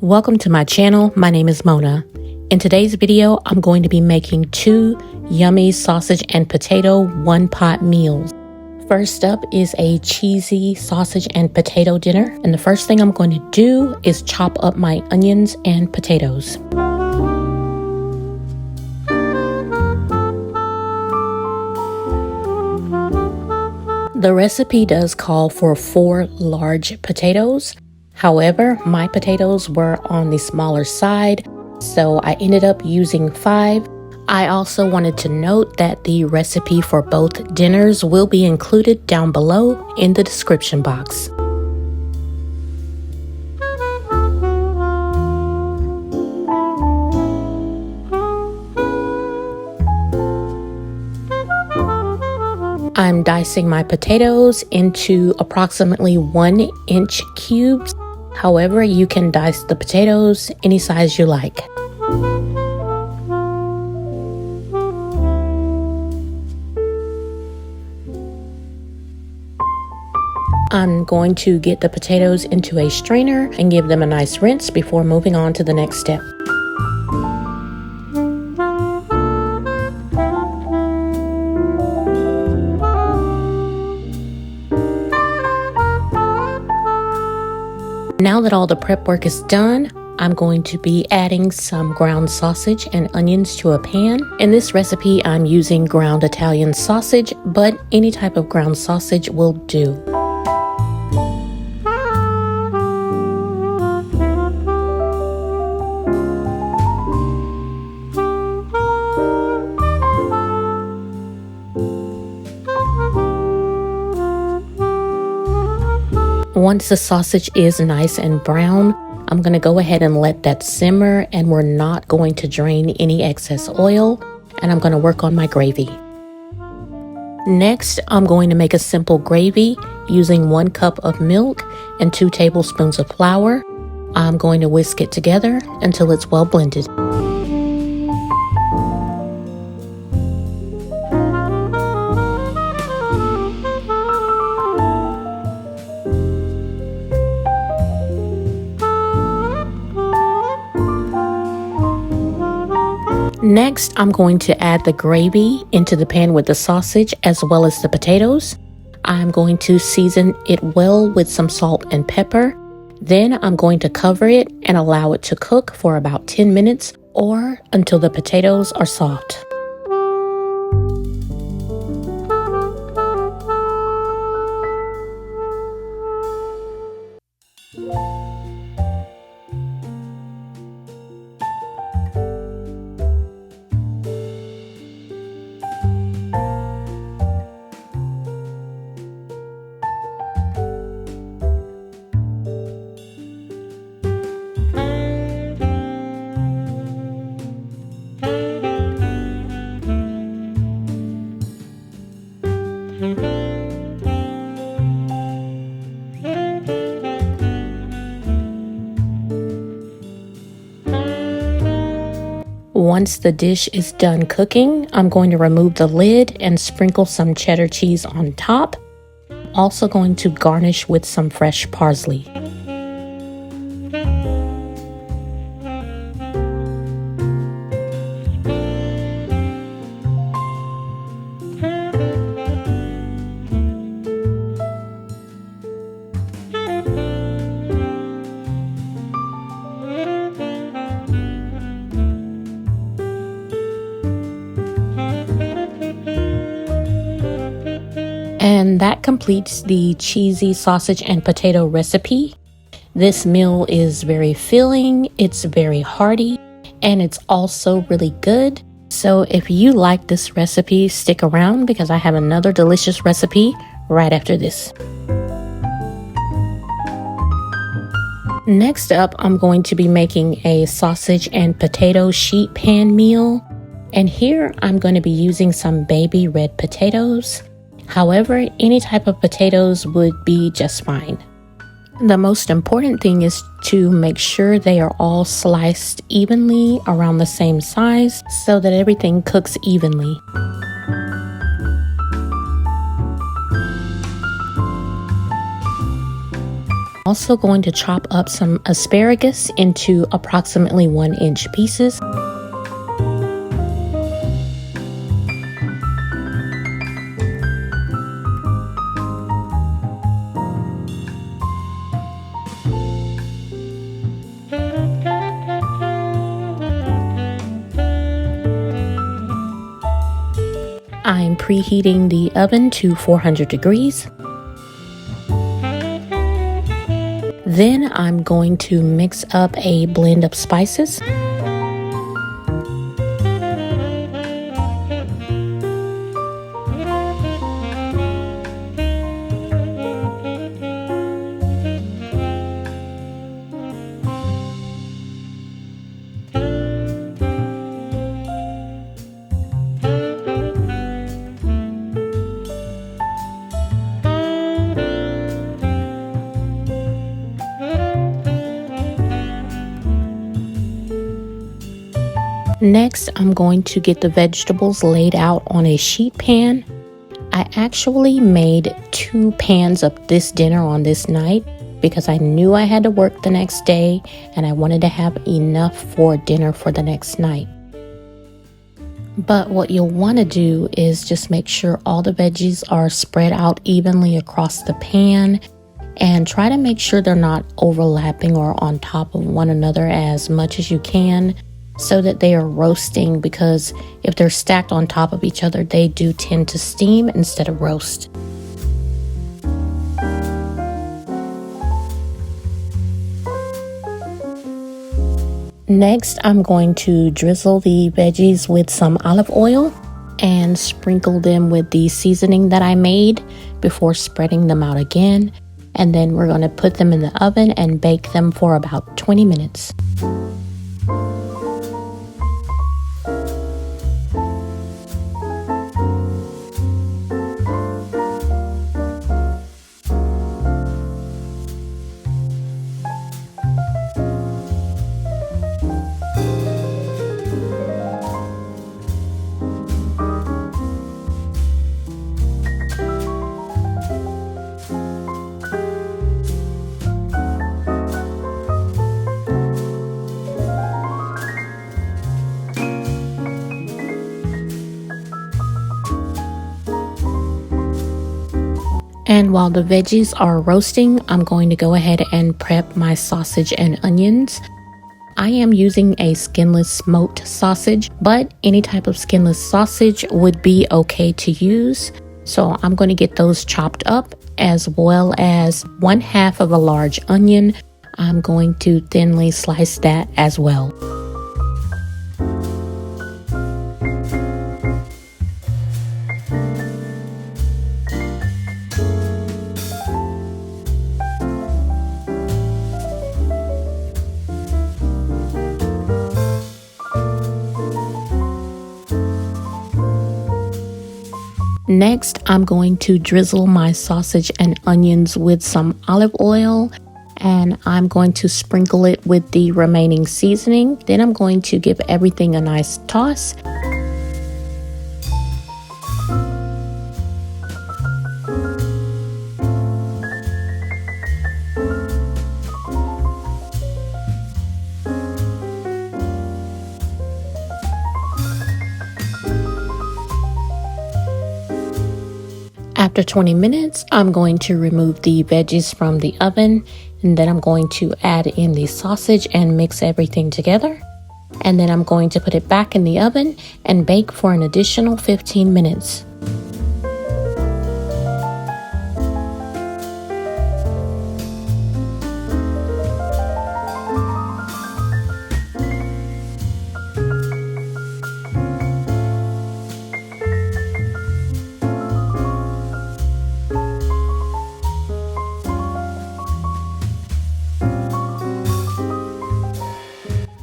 Welcome to my channel. My name is Mona. In today's video, I'm going to be making 2 yummy sausage and potato one-pot meals. First up is a cheesy sausage and potato dinner. And the first thing I'm going to do is chop up my onions and potatoes. The recipe does call for 4 large potatoes. However, my potatoes were on the smaller side, so I ended up using 5. I also wanted to note that the recipe for both dinners will be included down below in the description box. I'm dicing my potatoes into approximately 1-inch cubes. However, you can dice the potatoes any size you like. I'm going to get the potatoes into a strainer and give them a nice rinse before moving on to the next step. Now that all the prep work is done, I'm going to be adding some ground sausage and onions to a pan. In this recipe, I'm using ground Italian sausage, but any type of ground sausage will do. Once the sausage is nice and brown, I'm going to go ahead and let that simmer, and we're not going to drain any excess oil, and I'm going to work on my gravy. Next, I'm going to make a simple gravy using 1 cup of milk and 2 tablespoons of flour. I'm going to whisk it together until it's well blended. Next, I'm going to add the gravy into the pan with the sausage as well as the potatoes. I'm going to season it well with some salt and pepper. Then I'm going to cover it and allow it to cook for about 10 minutes or until the potatoes are soft. Once the dish is done cooking, I'm going to remove the lid and sprinkle some cheddar cheese on top. Also going to garnish with some fresh parsley. And that completes the cheesy sausage and potato recipe. This meal is very filling, it's very hearty, and it's also really good. So if you like this recipe, stick around because I have another delicious recipe right after this. Next up, I'm going to be making a sausage and potato sheet pan meal. And here I'm going to be using some baby red potatoes. However, any type of potatoes would be just fine. The most important thing is to make sure they are all sliced evenly around the same size so that everything cooks evenly. also going to chop up some asparagus into approximately 1-inch pieces. I'm preheating the oven to 400 degrees. Then I'm going to mix up a blend of spices. Next, I'm going to get the vegetables laid out on a sheet pan. I actually made 2 pans of this dinner on this night because I knew I had to work the next day and I wanted to have enough for dinner for the next night. But what you'll want to do is just make sure all the veggies are spread out evenly across the pan and try to make sure they're not overlapping or on top of one another as much as you can, so that they are roasting, because if they're stacked on top of each other, they do tend to steam instead of roast. Next, I'm going to drizzle the veggies with some olive oil and sprinkle them with the seasoning that I made before spreading them out again. And then we're going to put them in the oven and bake them for about 20 minutes. And while the veggies are roasting, I'm going to go ahead and prep my sausage and onions. I am using a skinless smoked sausage, but any type of skinless sausage would be okay to use. So I'm going to get those chopped up, as well as 1/2 of a large onion. I'm going to thinly slice that as well. Next, I'm going to drizzle my sausage and onions with some olive oil, and I'm going to sprinkle it with the remaining seasoning. Then I'm going to give everything a nice toss. After 20 minutes, I'm going to remove the veggies from the oven, and then I'm going to add in the sausage and mix everything together. And then I'm going to put it back in the oven and bake for an additional 15 minutes.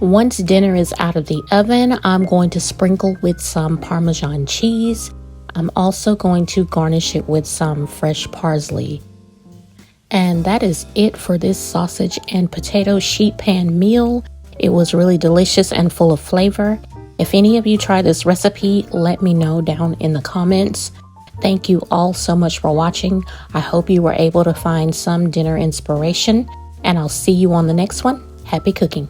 Once dinner is out of the oven, I'm going to sprinkle with some Parmesan cheese. I'm also going to garnish it with some fresh parsley. And that is it for this sausage and potato sheet pan meal. It was really delicious and full of flavor. If any of you try this recipe, let me know down in the comments. Thank you all so much for watching. I hope you were able to find some dinner inspiration, and I'll see you on the next one. Happy cooking.